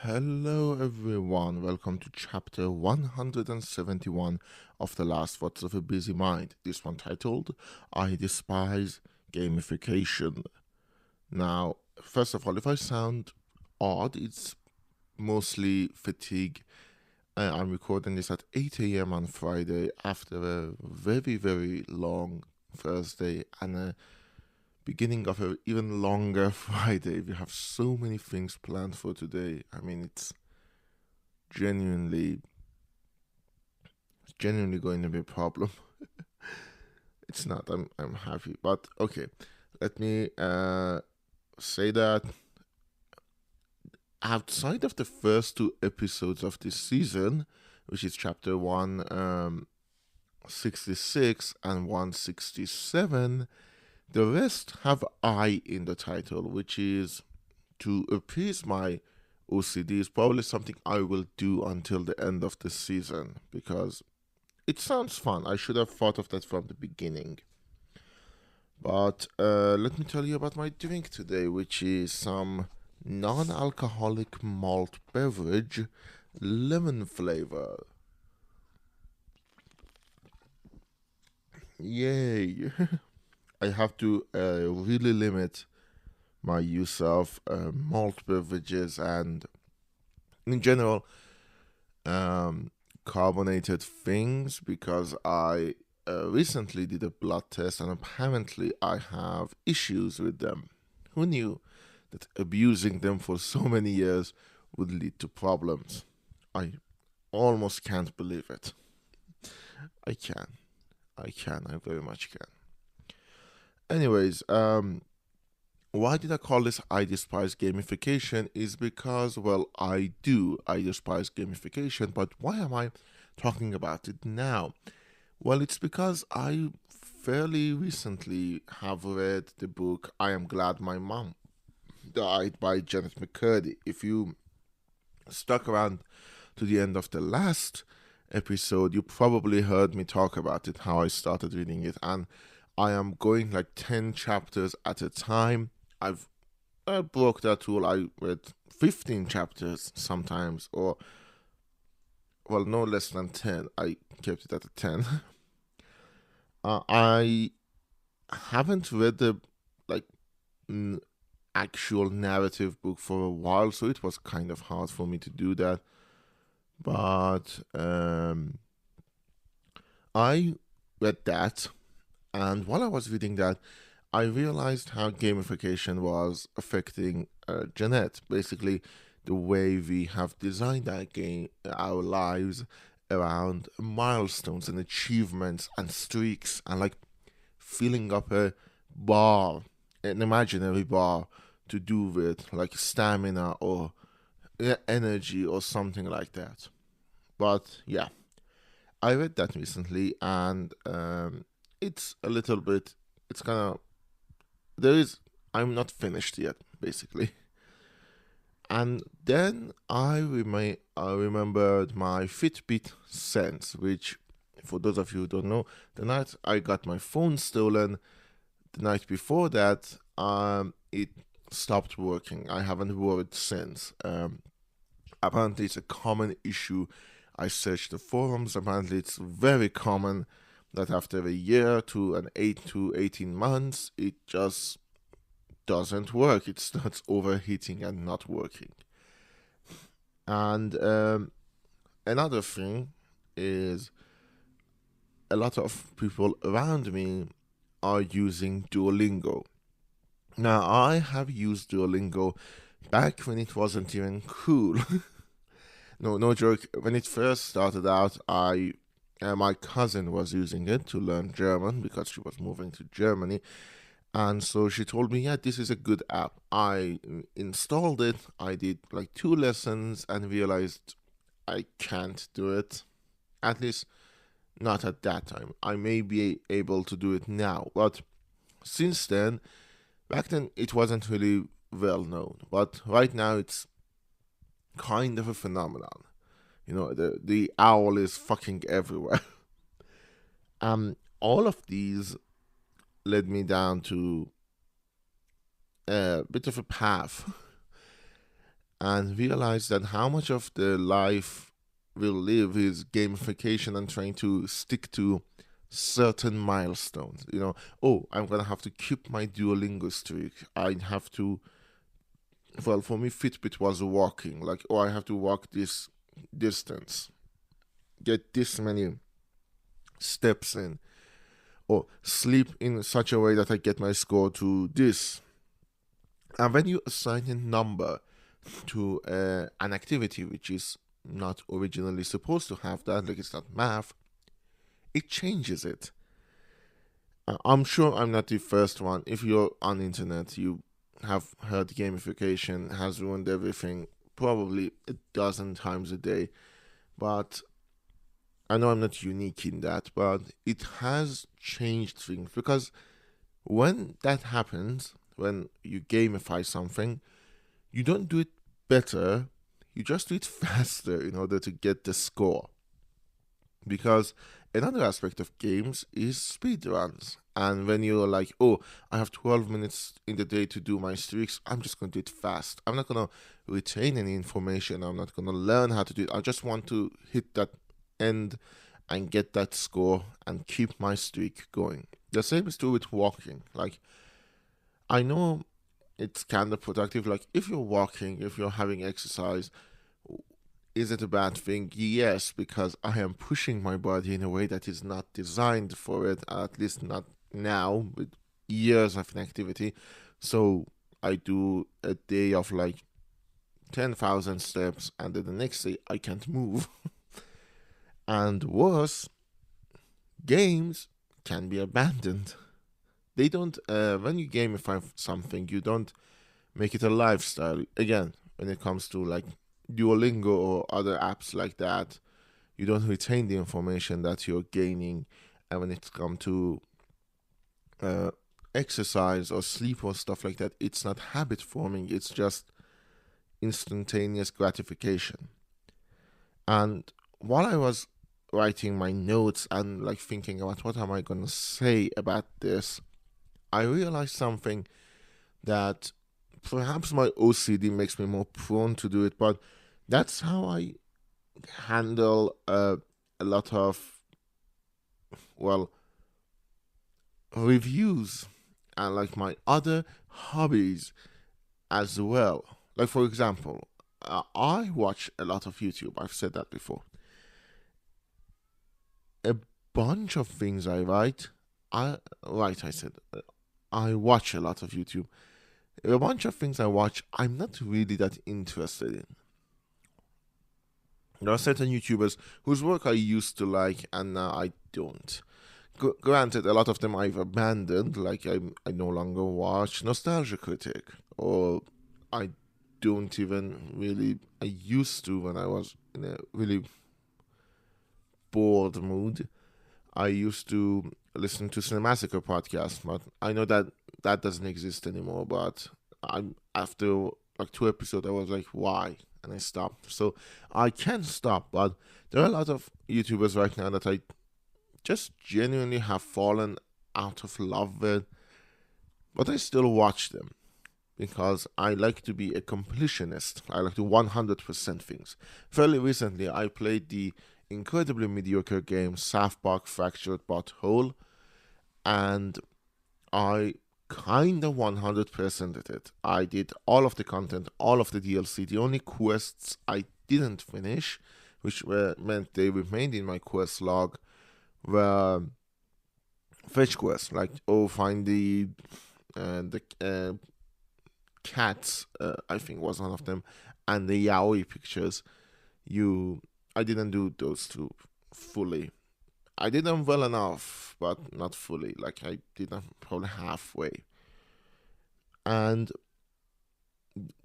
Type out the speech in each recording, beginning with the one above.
Hello, everyone. Welcome to chapter 171 of The Last Thoughts of a Busy Mind. This one titled, I Despise Gamification. Now, first of all, if I sound odd, it's mostly fatigue. I'm recording this at 8 a.m. on Friday after a very, very long Thursday and a beginning of an even longer Friday. We have so many things planned for today. I mean, it's genuinely going to be a problem. It's not. I'm happy, but okay. Let me say that outside of the first two episodes of this season, which is chapter 166 and 167, the rest have I in the title, which is to appease my OCD is probably something I will do until the end of the season because it sounds fun. I should have thought of that from the beginning. But let me tell you about my drink today, which is some non alcoholic malt beverage, lemon flavor. Yay! I have to really limit my use of malt beverages and, in general, carbonated things because I recently did a blood test and apparently I have issues with them. Who knew that abusing them for so many years would lead to problems? I almost can't believe it. I can. I can. I very much can. Anyways, why did I call this I Despise Gamification is because, well, I do. I despise gamification, but why am I talking about it now? Well, it's because I fairly recently have read the book I Am Glad My Mom Died by Janet McCurdy. If you stuck around to the end of the last episode, you probably heard me talk about it, how I started reading it, and I am going like 10 chapters at a time. I broke that rule. I read 15 chapters sometimes, or, well, no less than 10. I kept it at a 10. I haven't read the like actual narrative book for a while, so it was kind of hard for me to do that. But I read that, and while I was reading that, I realized how gamification was affecting Jeanette. Basically, the way we have designed our lives around milestones and achievements and streaks and like filling up a bar, an imaginary bar, to do with like stamina or energy or something like that. But yeah, I read that recently and it's a little bit, it's kind of, there is, I'm not finished yet, basically. And then I remembered my Fitbit Sense, which, for those of you who don't know, the night I got my phone stolen, the night before that, it stopped working. I haven't wore it since. Apparently, it's a common issue. I searched the forums. Apparently, it's very common that after a year to an 8 to 18 months, it just doesn't work. It starts overheating and not working. And another thing is a lot of people around me are using Duolingo. Now, I have used Duolingo back when it wasn't even cool. No, no joke. When it first started out, my cousin was using it to learn German because she was moving to Germany, and so she told me, yeah, this is a good app. I installed it. I did like 2 lessons and realized I can't do it. At least not at that time. I may be able to do it now, but since then, back then it wasn't really well known. But right now it's kind of a phenomenon. You know, the owl is fucking everywhere. All of these led me down to a bit of a path. and realize that how much of the life we'll live is gamification and trying to stick to certain milestones. Oh, I'm gonna have to keep my Duolingo streak. I have to. Well, for me, Fitbit was walking. Like, oh, I have to walk this distance, get this many steps in, or sleep in such a way that I get my score to this. And when you assign a number to an activity which is not originally supposed to have that, like it's not math, it changes it. I'm sure I'm not the first one. If you're on internet, you have heard gamification has ruined everything probably a dozen times a day. But I know I'm not unique in that, but it has changed things because when that happens, when you gamify something, you don't do it better, you just do it faster in order to get the score. Because another aspect of games is speedruns. And when you're like, oh, I have 12 minutes in the day to do my streaks, I'm just going to do it fast. I'm not going to retain any information. I'm not going to learn how to do it. I just want to hit that end and get that score and keep my streak going. The same is true with walking. Like, I know it's kind of productive. Like, if you're walking, if you're having exercise, is it a bad thing? Yes, because I am pushing my body in a way that is not designed for it, at least not now, with years of inactivity. So I do a day of like 10,000 steps, and then the next day I can't move. And worse, games can be abandoned. They don't, when you gamify something, you don't make it a lifestyle. Again, when it comes to like Duolingo or other apps like that, you don't retain the information that you're gaining. And when it comes to uh, exercise or sleep or stuff like that, it's not habit forming, it's just instantaneous gratification. And while I was writing my notes and like thinking about what am I going to say about this, I realized something that perhaps my OCD makes me more prone to do it, but that's how I handle a lot of, well, reviews and like my other hobbies as well. Like, for example, I watch a lot of YouTube. I've said that before. A bunch of things I write, I said, I watch a lot of YouTube. A bunch of things I watch, I'm not really that interested in. There are certain YouTubers whose work I used to like and now I don't. Granted, a lot of them I've abandoned, like I no longer watch Nostalgia Critic, or I don't even really. I used to when I was in a really bored mood. I used to listen to Cinemassacre podcast, but I know that that doesn't exist anymore. But I'm after like 2 episodes, I was like, why? And I stopped. So I can stop, but there are a lot of YouTubers right now that I just genuinely have fallen out of love with, but I still watch them because I like to be a completionist. I like to 100% things. Fairly recently, I played the incredibly mediocre game South Park Fractured But Whole, and I kinda 100%ed it. I did all of the content, all of the DLC. The only quests I didn't finish, which meant they remained in my quest log, were fetch quests, like find the cats. I think was one of them, and the yaoi pictures. I didn't do those two fully. I did them well enough, but not fully. Like I did them probably halfway, and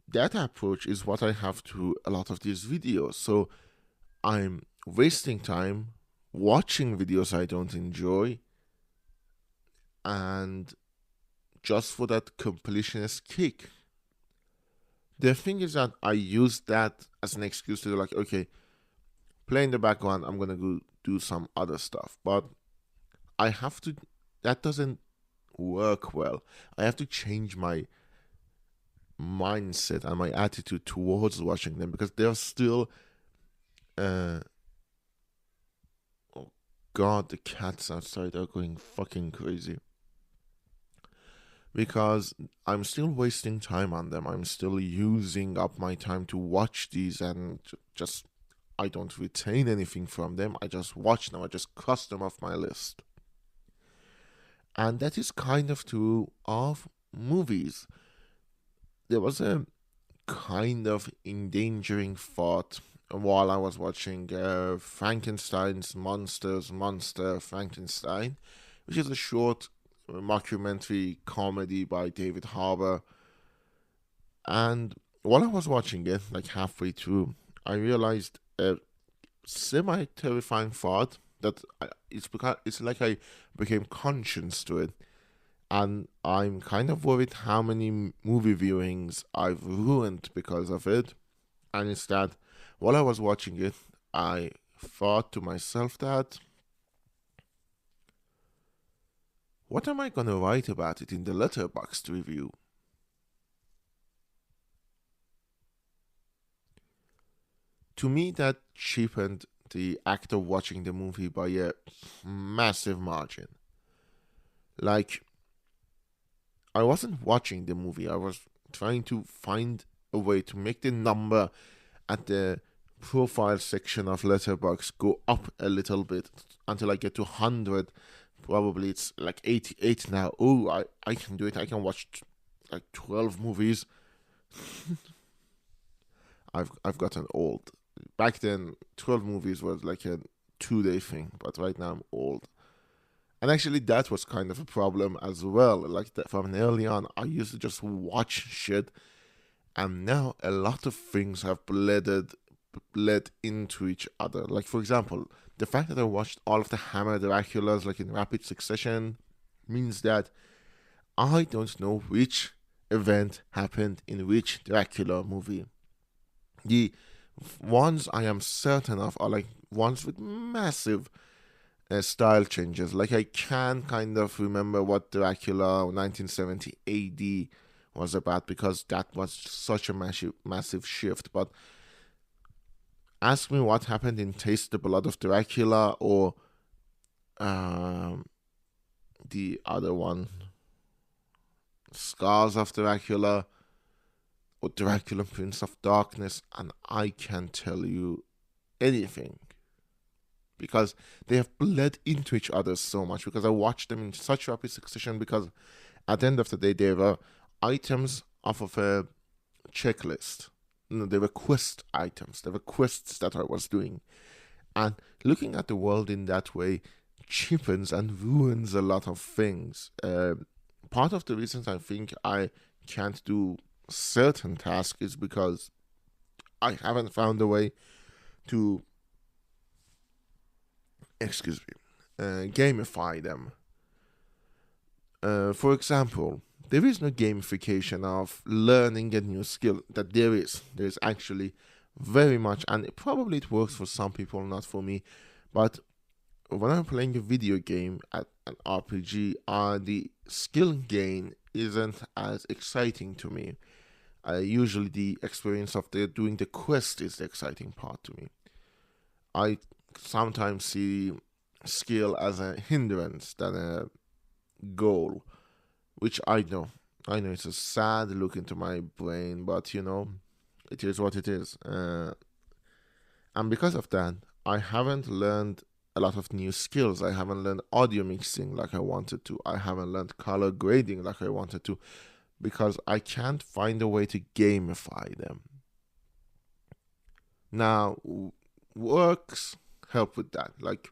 that approach is what I have to a lot of these videos. So I'm wasting time watching videos I don't enjoy, and just for that completionist kick. The thing is that I use that as an excuse to like, okay, play in the background, I'm gonna go do some other stuff. But I have to, that doesn't work well. I have to change mindset and my attitude towards watching them, because they're still uh oh god, the cats outside are going fucking crazy, because I'm still wasting time on them. I'm still using up my time to watch these, and just I don't retain anything from them. I just watch them. I just cross them off my list. And that is kind of true of movies. There was a kind of endangering thought while I was watching Frankenstein's Monster Frankenstein, which is a short mockumentary comedy by David Harbour. And while I was watching it, like halfway through, I realized a semi terrifying thought that it's like I became conscious to it, and I'm kind of worried how many movie viewings I've ruined because of it. And it's that while I was watching it, I thought to myself that, what am I gonna write about it in the letterboxd review? To me, that cheapened the act of watching the movie by a massive margin. Like, I wasn't watching the movie, I was trying to find a way to make the number at the profile section of Letterboxd go up a little bit until I get to 100. Probably it's like 88 now. Oh, I can do it. I can watch like 12 movies. I've gotten old. Back then, 12 movies was like a 2 day thing, but right now I'm old. And actually, that was kind of a problem as well. Like that from early on, I used to just watch shit, and now a lot of things have bled into each other. Like for example, the fact that I watched all of the Hammer Draculas like in rapid succession means that I don't know which event happened in which Dracula movie. The ones I am certain of are like ones with massive style changes. Like I can kind of remember what Dracula 1970 AD was about, because that was such a massive shift. But ask me what happened in Taste the Blood of Dracula, or um, the other one, Scars of Dracula, or Dracula Prince of Darkness, and I can't tell you anything, because they have bled into each other so much, because I watched them in such rapid succession, because at the end of the day they were items off of a checklist. No, they were quest items. They were quests that I was doing. And looking at the world in that way cheapens and ruins a lot of things. Part of the reasons I think I can't do certain tasks is because I haven't found a way to, excuse me, gamify them. For example, there is no gamification of learning a new skill. That there is. There's actually very much, and probably it works for some people, not for me. But when I'm playing a video game at an RPG, the skill gain isn't as exciting to me. Usually, the experience of doing the quest is the exciting part to me. I sometimes see skill as a hindrance than a goal, which I know. I know it's a sad look into my brain, but it is what it is. And because of that, I haven't learned a lot of new skills. I haven't learned audio mixing like I wanted to. I haven't learned color grading like I wanted to, because I can't find a way to gamify them. Now, works help with that. Like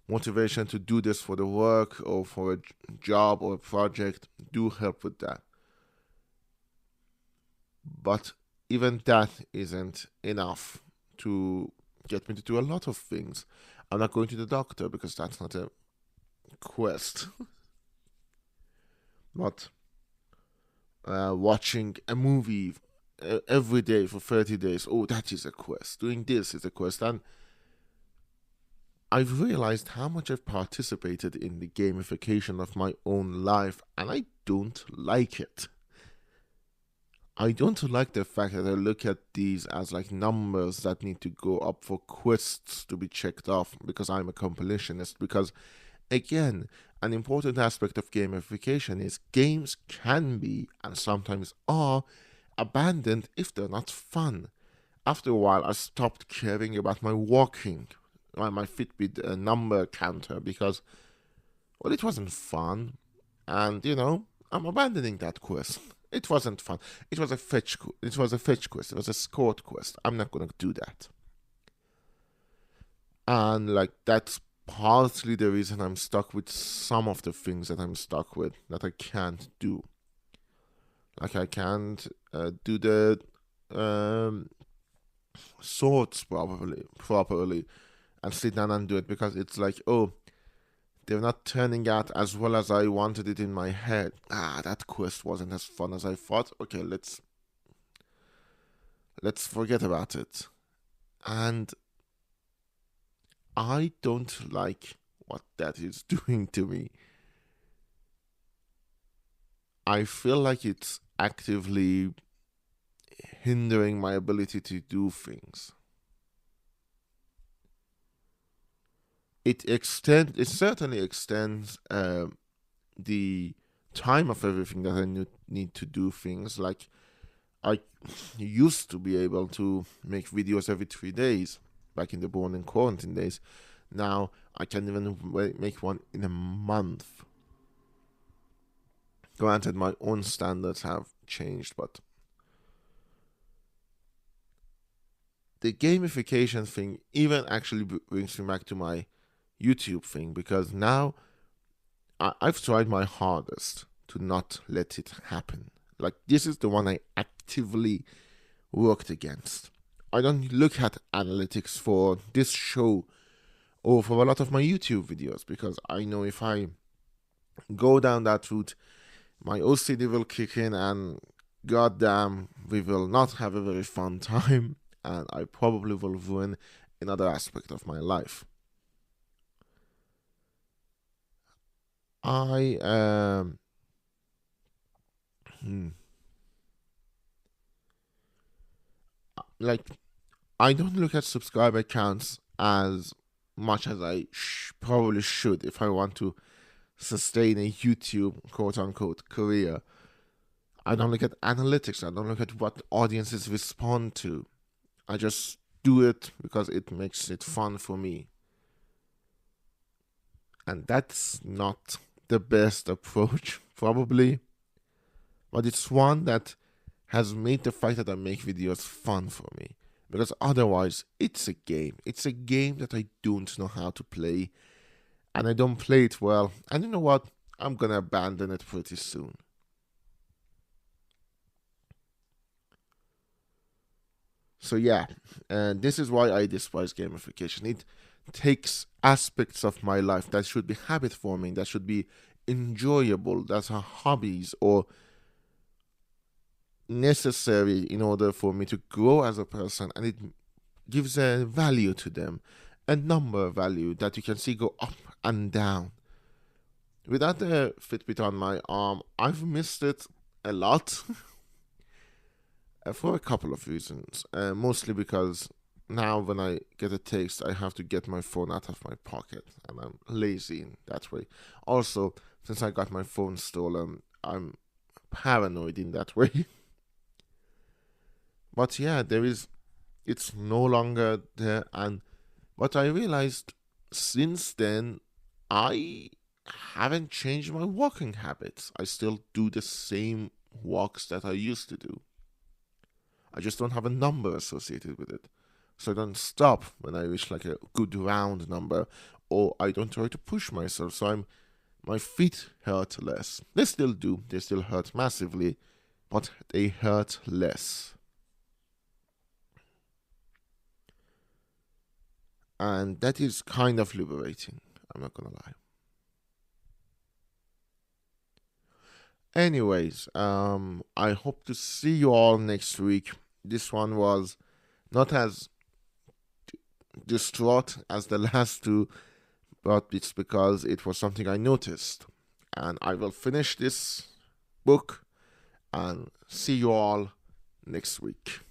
motivation to do this for the work or for a job or a project do help with that. But even that isn't enough to get me to do a lot of things. I'm not going to the doctor because that's not a quest. But watching a movie every day for 30 days, oh, that is a quest. Doing this is a quest. And I've realized how much I've participated in the gamification of my own life, and I don't like it. I don't like the fact that I look at these as like numbers that need to go up for quests to be checked off because I'm a completionist. Because again, an important aspect of gamification is games can be and sometimes are abandoned if they're not fun. After a while, I stopped caring about my walking, my Fitbit number counter because, well, it wasn't fun. And, I'm abandoning that quest. It wasn't fun. It was a fetch. It was a fetch quest. It was a scored quest. I'm not gonna do that. And like that's partly the reason I'm stuck with some of the things that I'm stuck with that I can't do. Like I can't do the um, swords properly and sit down and do it because it's like, oh, they're not turning out as well as I wanted it in my head. That quest wasn't as fun as I thought. Okay, let's forget about it. And I don't like what that is doing to me. I feel like it's actively hindering my ability to do things. It certainly extends the time of everything that I need to do things. Like I used to be able to make videos every 3 days back in the born and quarantine days. Now I can even make one in a month. Granted, my own standards have changed, but the gamification thing even actually brings me back to my YouTube thing because now I've tried my hardest to not let it happen. Like, this is the one I actively worked against. I don't look at analytics for this show or for a lot of my YouTube videos because I know if I go down that route, my OCD will kick in and goddamn, we will not have a very fun time and I probably will ruin another aspect of my life. I hmm, like I don't look at subscriber counts as much as I probably should if I want to sustain a YouTube quote unquote career. I don't look at analytics. I don't look at what audiences respond to. I just do it because it makes it fun for me. And that's not the best approach, probably, but it's one that has made the fact that I make videos fun for me. Because otherwise, it's a game. It's a game that I don't know how to play, and I don't play it well. And you know what? I'm gonna abandon it pretty soon. So yeah, and this is why I despise gamification. It takes aspects of my life that should be habit forming, that should be enjoyable, that are hobbies or necessary in order for me to grow as a person, and it gives a value to them, a number value that you can see go up and down. Without the Fitbit on my arm, I've missed it a lot for a couple of reasons. Mostly because now when I get a text, I have to get my phone out of my pocket, and I'm lazy in that way. Also, since I got my phone stolen, I'm paranoid in that way. But yeah, it's no longer there. And what I realized since then, I haven't changed my walking habits. I still do the same walks that I used to do. I just don't have a number associated with it. So I don't stop when I reach like a good round number, or I don't try to push myself. So my feet hurt less. They still do. They still hurt massively, but they hurt less. And that is kind of liberating. I'm not gonna lie. Anyways, I hope to see you all next week. This one was not as distraught as the last two, but it's because it was something I noticed. And I will finish this book and see you all next week.